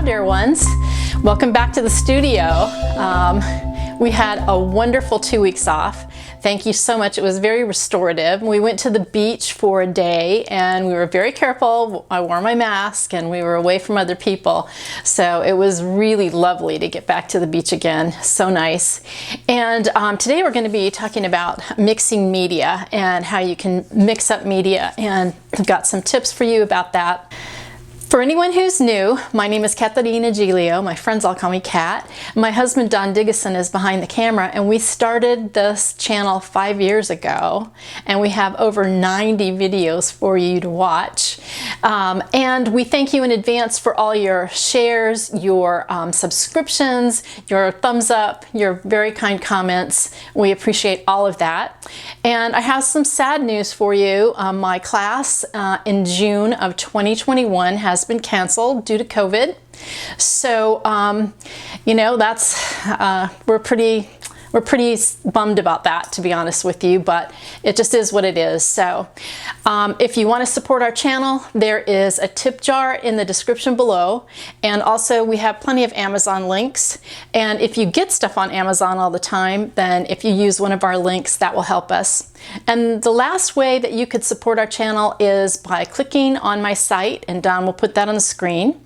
dear ones. Welcome back to the studio. We had a wonderful 2 weeks off. Thank you so much. It was very restorative. We went to the beach for a day and we were very careful. I wore my mask and we were away from other people. So it was really lovely to get back to the beach again. So nice. And today we're going to be talking about mixing media and how you can mix up media, and I've got some tips for you about that. For anyone who's new, my name is Caterina. My friends all call me Cat. My husband Don Digison is behind the camera, and we started this channel 5 years ago, and we have over 90 videos for you to watch. And we thank you in advance for all your shares, your subscriptions, your thumbs up, your very kind comments. We appreciate all of that. And I have some sad news for you. My class in June of 2021 has been canceled due to COVID. So, you know, that's, we're pretty bummed about that, to be honest with you, but it just is what it is. So if you want to support our channel, there is a tip jar in the description below, and also we have plenty of Amazon links. And if you get stuff on Amazon all the time, then if you use one of our links, that will help us. And the last way that you could support our channel is by clicking on my site, and Don will put that on the screen,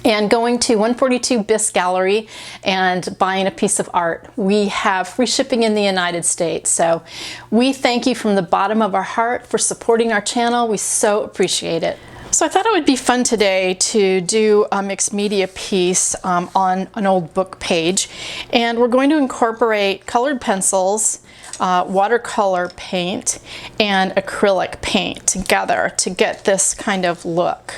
and going to 142 Bis Gallery and buying a piece of art. We have free shipping in the United States. So we thank you from the bottom of our heart for supporting our channel. We so appreciate it. So I thought it would be fun today to do a mixed media piece on an old book page. And we're going to incorporate colored pencils, watercolor paint, and acrylic paint together to get this kind of look.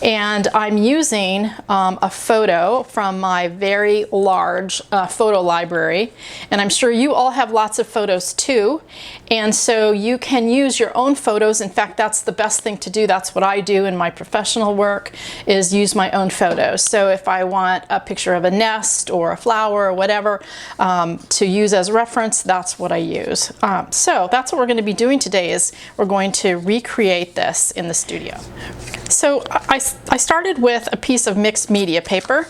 And I'm using a photo from my very large photo library, and I'm sure you all have lots of photos too, and so you can use your own photos. In fact, that's the best thing to do. That's what I do in my professional work, is use my own photos. So if I want a picture of a nest or a flower or whatever to use as reference, that's what I use. So that's what we're going to be doing today, is we're going to recreate this in the studio. So I started with a piece of mixed media paper,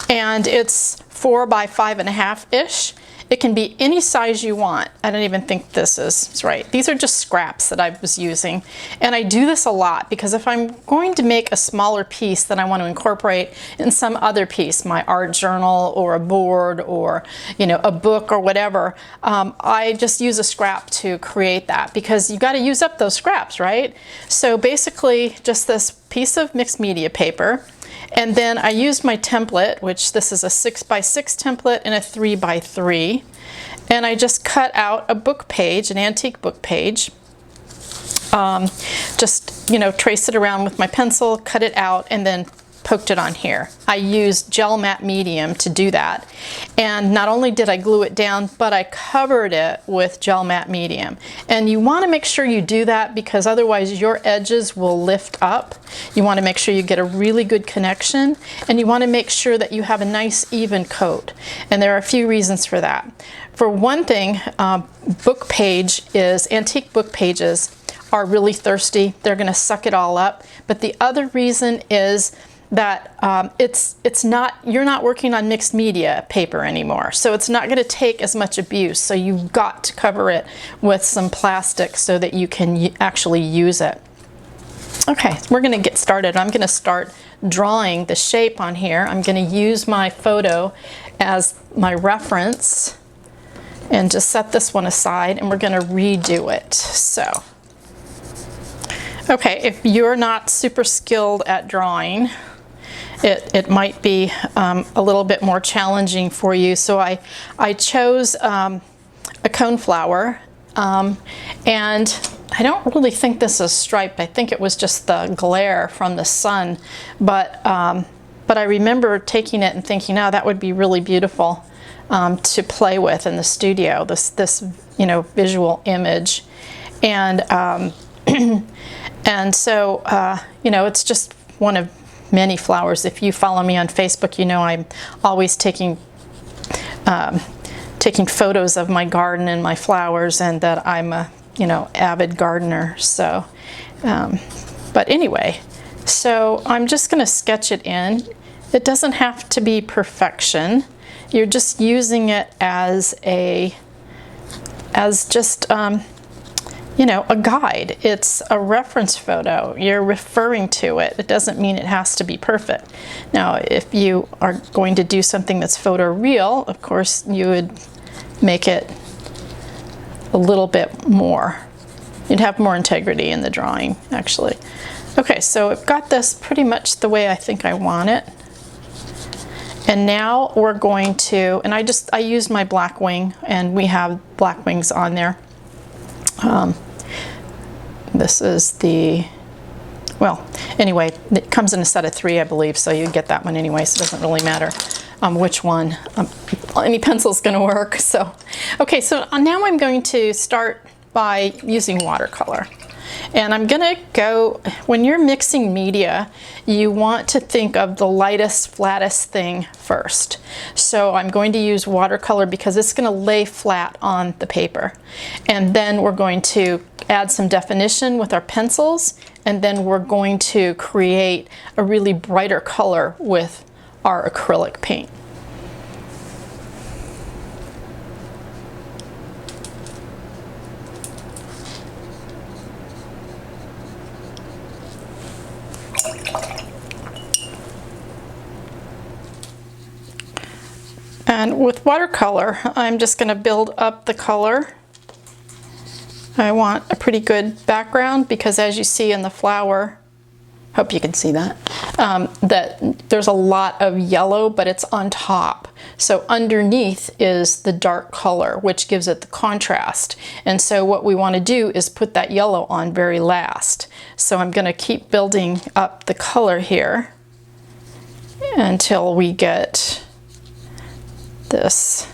and it's 4 by 5.5-ish. It can be any size you want. I don't even think this is right. These are just scraps that I was using. And I do this a lot because if I'm going to make a smaller piece that I want to incorporate in some other piece, my art journal or a board or, you know, a book or whatever, I just use a scrap to create that, because you got to use up those scraps, right? So basically just this piece of mixed media paper. And then I used my template, which this is a 6 by 6 template and a 3 by 3. And I just cut out a book page, an antique book page. Just, you know, trace it around with my pencil, cut it out, and then poked it on here. I used gel matte medium to do that. And not only did I glue it down, but I covered it with gel matte medium. And you want to make sure you do that, because otherwise your edges will lift up. You want to make sure you get a really good connection, and you want to make sure that you have a nice even coat. And there are a few reasons for that. For one thing, antique book pages are really thirsty. They're going to suck it all up. But the other reason is that you're not working on mixed media paper anymore, so it's not going to take as much abuse. So you've got to cover it with some plastic so that you can actually use it. Okay, we're going to get started. I'm going to start drawing the shape on here. I'm going to use my photo as my reference and just set this one aside, and we're going to redo it. So, okay, if you're not super skilled at drawing, it might be a little bit more challenging for you. So I chose a coneflower, and I don't really think this is striped. I think it was just the glare from the sun, but I remember taking it and thinking, oh, that would be really beautiful to play with in the studio, this you know, visual image. And and so you know, it's just one of many flowers. If you follow me on Facebook, you know I'm always taking photos of my garden and my flowers, and that I'm a, you know, avid gardener. So but anyway, so I'm just going to sketch it in, It doesn't have to be perfection. You're just using it as just you know, a guide. It's a reference photo. You're referring to it. It doesn't mean it has to be perfect. Now, if you are going to do something that's photoreal, of course, you would make it a little bit more. You'd have more integrity in the drawing, actually. Okay, so I've got this pretty much the way I think I want it. And now we're going to, and I used my black wing, and we have black wings on there. This is the, well, anyway, it comes in a set of 3, I believe, so you get that one anyway, so it doesn't really matter which one. Any pencil's gonna work, so. Okay, so now I'm going to start by using watercolor. And I'm gonna go, when you're mixing media, you want to think of the lightest, flattest thing first. So I'm going to use watercolor because it's gonna lay flat on the paper. And then we're going to add some definition with our pencils, and then we're going to create a really brighter color with our acrylic paint. And with watercolor, I'm just going to build up the color. I want a pretty good background because, as you see in the flower, hope you can see that, that there's a lot of yellow, but it's on top. So underneath is the dark color, which gives it the contrast. And so what we want to do is put that yellow on very last. So I'm going to keep building up the color here until we get this.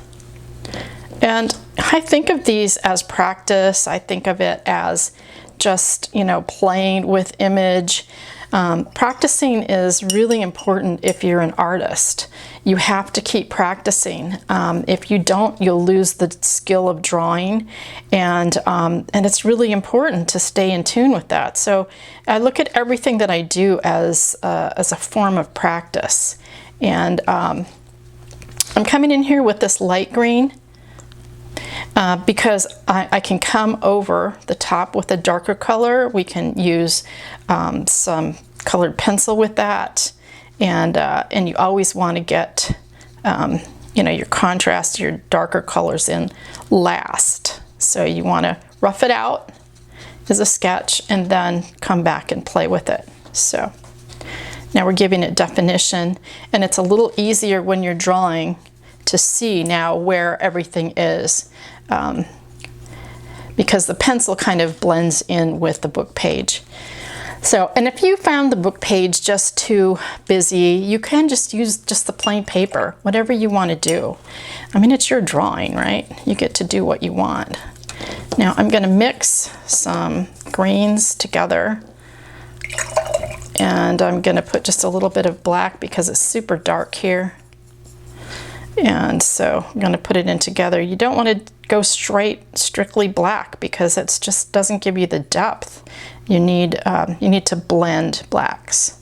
And I think of these as practice. I think of it as just, you know, playing with image. Practicing is really important if you're an artist. You have to keep practicing. If you don't, you'll lose the skill of drawing, and it's really important to stay in tune with that. So I look at everything that I do as a form of practice. And I'm coming in here with this light green because I can come over the top with a darker color. We can use some colored pencil with that, and you always want to get you know, your contrast, your darker colors in last. So you want to rough it out as a sketch and then come back and play with it. So now we're giving it definition, and it's a little easier when you're drawing to see now where everything is, because the pencil kind of blends in with the book page. So, and if you found the book page just too busy, you can just use just the plain paper, whatever you want to do. I mean, it's your drawing, right? You get to do what you want. Now I'm going to mix some greens together, and I'm going to put just a little bit of black because it's super dark here. And so I'm going to put it in together. You don't want to go strictly black because it just doesn't give you the depth. You need to blend blacks.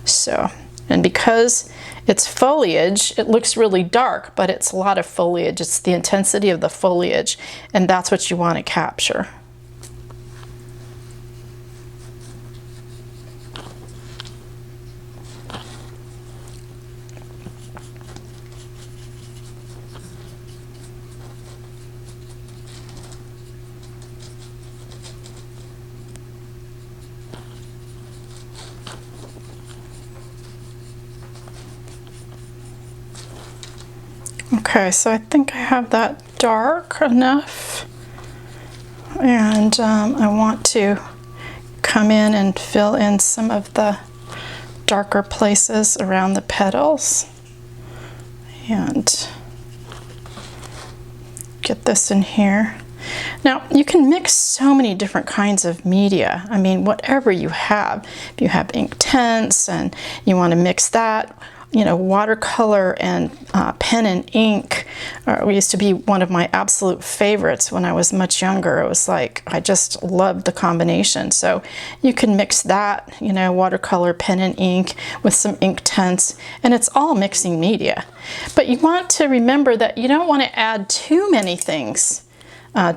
So, and because it's foliage, it looks really dark, but it's a lot of foliage. It's the intensity of the foliage, and that's what you want to capture. Okay, so I think I have that dark enough, and I want to come in and fill in some of the darker places around the petals and get this in here. Now, you can mix so many different kinds of media. I mean, whatever you have. If you have ink tints and you want to mix that, you know, watercolor and pen and ink used to be one of my absolute favorites when I was much younger. It was like, I just loved the combination. So you can mix that, you know, watercolor, pen and ink with some ink tints, and it's all mixing media. But you want to remember that you don't want to add too many things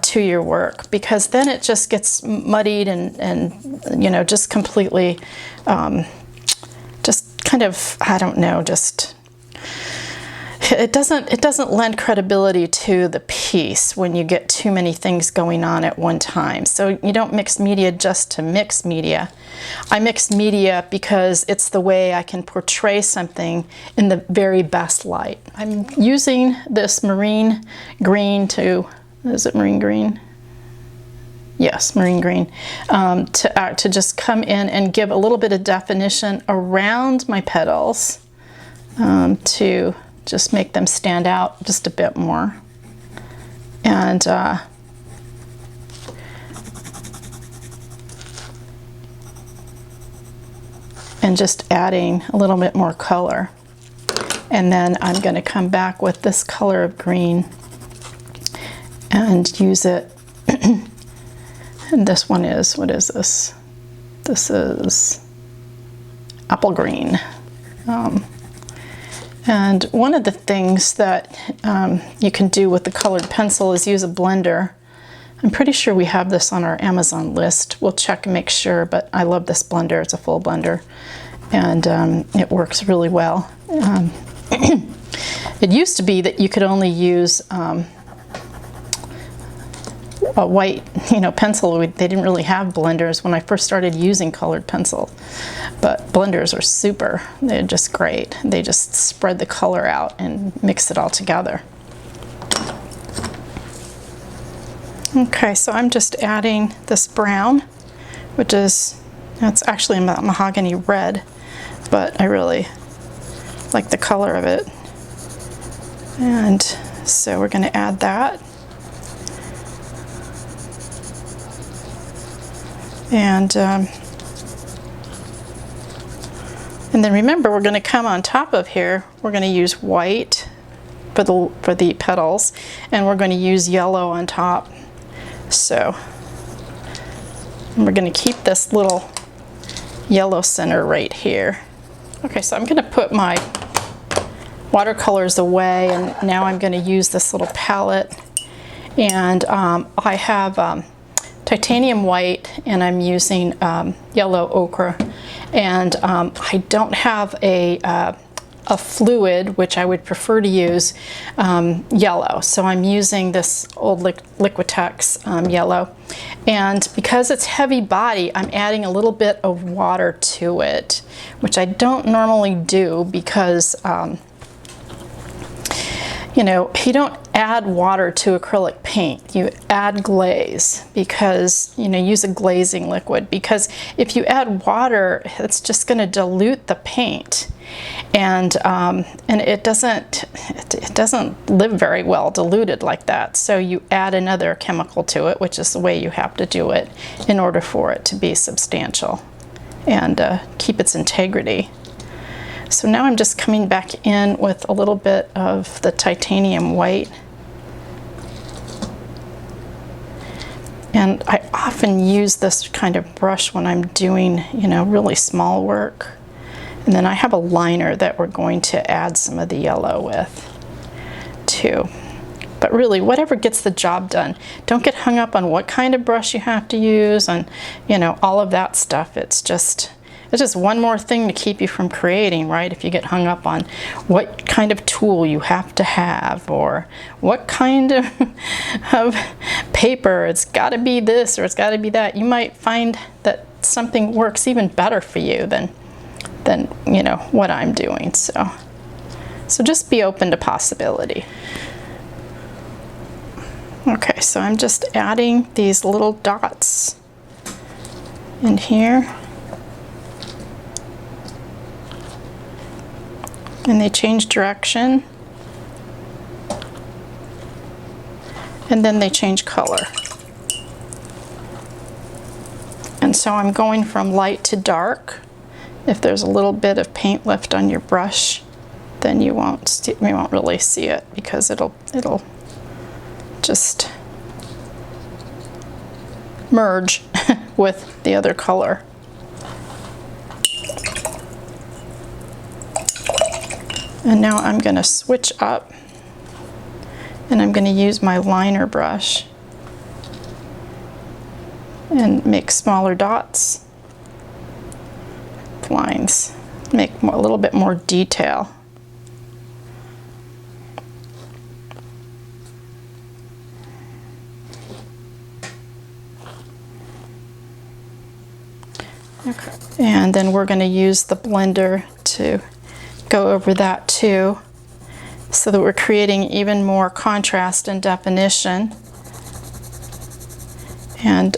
to your work, because then it just gets muddied and you know, just completely just kind of, I don't know, just it doesn't lend credibility to the piece when you get too many things going on at one time. So you don't mix media just to mix media. I mix media because it's the way I can portray something in the very best light. I'm using this marine green to, is it marine green? Yes, marine green, to just come in and give a little bit of definition around my petals, to just make them stand out just a bit more. And just adding a little bit more color. And then I'm going to come back with this color of green and use it. And this one is, what is this? This is apple green. And one of the things that you can do with the colored pencil is use a blender. I'm pretty sure we have this on our Amazon list. We'll check and make sure, but I love this blender. It's a full blender, and it works really well. It used to be that you could only use a white, you know, pencil. They didn't really have blenders when I first started using colored pencil, but blenders are super. They're just great. They just spread the color out and mix it all together. Okay, so I'm just adding this brown, which is, it's actually a mahogany red, but I really like the color of it. And so we're going to add that. And then remember, we're going to come on top of here, we're going to use white for the petals, and we're going to use yellow on top. So we're going to keep this little yellow center right here. Okay, so I'm going to put my watercolors away, and now I'm going to use this little palette. And I have titanium white, and I'm using yellow ochre, and I don't have a fluid, which I would prefer to use yellow, so I'm using this old Liquitex yellow, and because it's heavy body, I'm adding a little bit of water to it, which I don't normally do, because you know, you don't add water to acrylic paint, you add glaze, because, you know, use a glazing liquid, because if you add water, it's just going to dilute the paint, and it doesn't live very well diluted like that. So you add another chemical to it, which is the way you have to do it in order for it to be substantial and keep its integrity. So now I'm just coming back in with a little bit of the titanium white. And I often use this kind of brush when I'm doing, you know, really small work. And then I have a liner that we're going to add some of the yellow with too. But really, whatever gets the job done. Don't get hung up on what kind of brush you have to use and, you know, all of that stuff. It's just one more thing to keep you from creating, right? If you get hung up on what kind of tool you have to have, or what kind of paper, it's got to be this or it's got to be that, you might find that something works even better for you than you know, what I'm doing. So just be open to possibility. Okay, so I'm just adding these little dots in here. And they change direction, and then they change color. And so I'm going from light to dark. If there's a little bit of paint left on your brush, then you won't really see it, because it'll just merge with the other color. And now I'm going to switch up, and I'm going to use my liner brush and make smaller dots, lines, make a little bit more detail. Okay. And then we're going to use the blender to go over that too, so that we're creating even more contrast and definition, and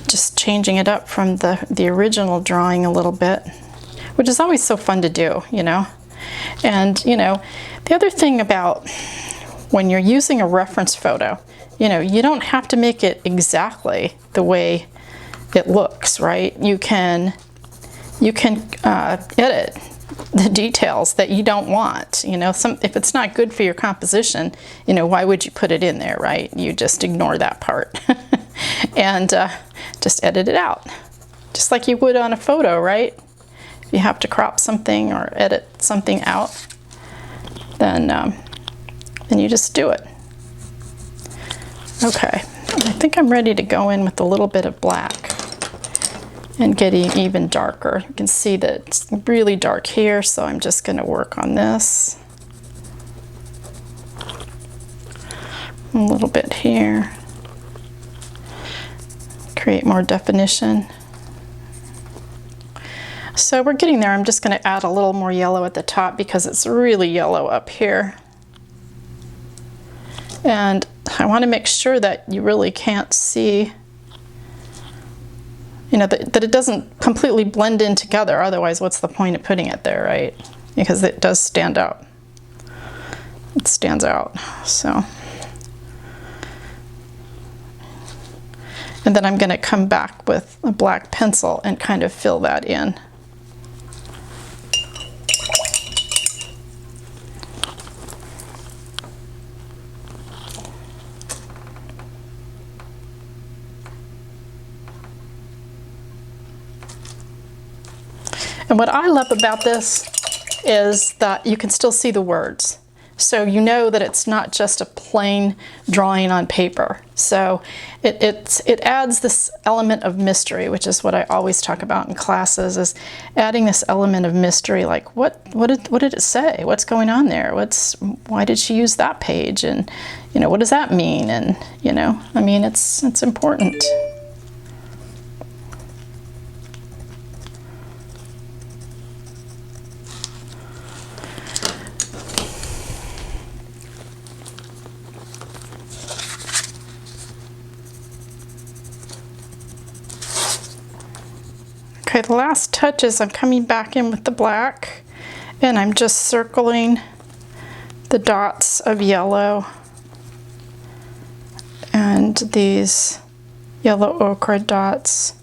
just changing it up from the original drawing a little bit, which is always so fun to do, you know. And you know, the other thing about when you're using a reference photo, you know, you don't have to make it exactly the way it looks, right? You can edit the details that you don't want. You know, if it's not good for your composition, you know, why would you put it in there, right? You just ignore that part and just edit it out, just like you would on a photo, right? If you have to crop something or edit something out, then you just do it. Okay, I think I'm ready to go in with a little bit of black and getting even darker. You can see that it's really dark here, so I'm just going to work on this. A little bit here. Create more definition. So we're getting there. I'm just going to add a little more yellow at the top because it's really yellow up here. And I want to make sure that you really can't see, you know, that it doesn't completely blend in together. Otherwise, what's the point of putting it there, right? Because it does stand out. It stands out, so. And then I'm going to come back with a black pencil and kind of fill that in. And what I love about this is that you can still see the words. So you know that it's not just a plain drawing on paper. So it adds this element of mystery, which is what I always talk about in classes, is adding this element of mystery, like what did it say? What's going on there? Why did she use that page? And you know, what does that mean? And you know, I mean, it's important. Okay, the last touch is I'm coming back in with the black, and I'm just circling the dots of yellow and these yellow ochre dots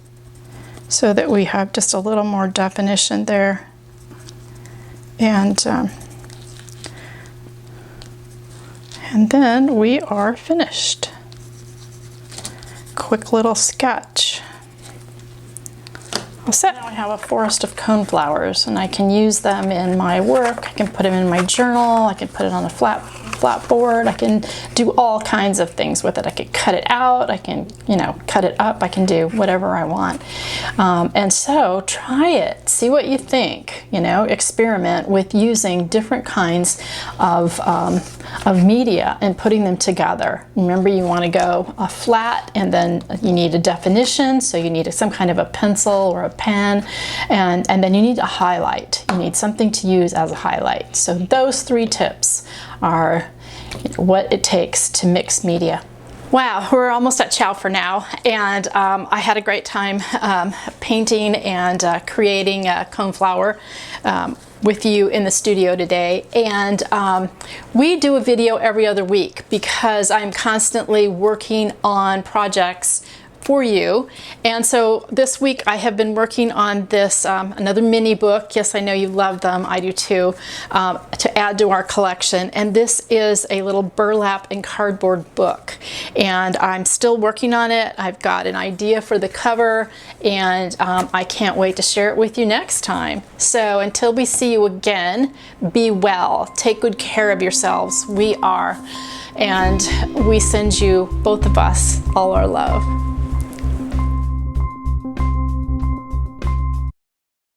so that we have just a little more definition there. And then we are finished. Quick little sketch. Now I have a forest of coneflowers, and I can use them in my work. I can put them in my journal. I can put it on a flat board. I can do all kinds of things with it. I could cut it out. I can, you know, cut it up. I can do whatever I want. And so try it. See what you think. You know, experiment with using different kinds of media and putting them together. Remember, you want to go flat, and then you need a definition. So you need some kind of a pencil or a pen, and then you need a highlight. You need something to use as a highlight. So those 3 tips are, you know, what it takes to mix media. Wow, we're almost at chow for now, and I had a great time painting and creating a coneflower with you in the studio today. And we do a video every other week because I'm constantly working on projects for you. And so this week I have been working on this, another mini book. Yes, I know you love them, I do too, to add to our collection. And this is a little burlap and cardboard book. And I'm still working on it. I've got an idea for the cover, and I can't wait to share it with you next time. So until we see you again, be well, take good care of yourselves. We are. And we send you, both of us, all our love.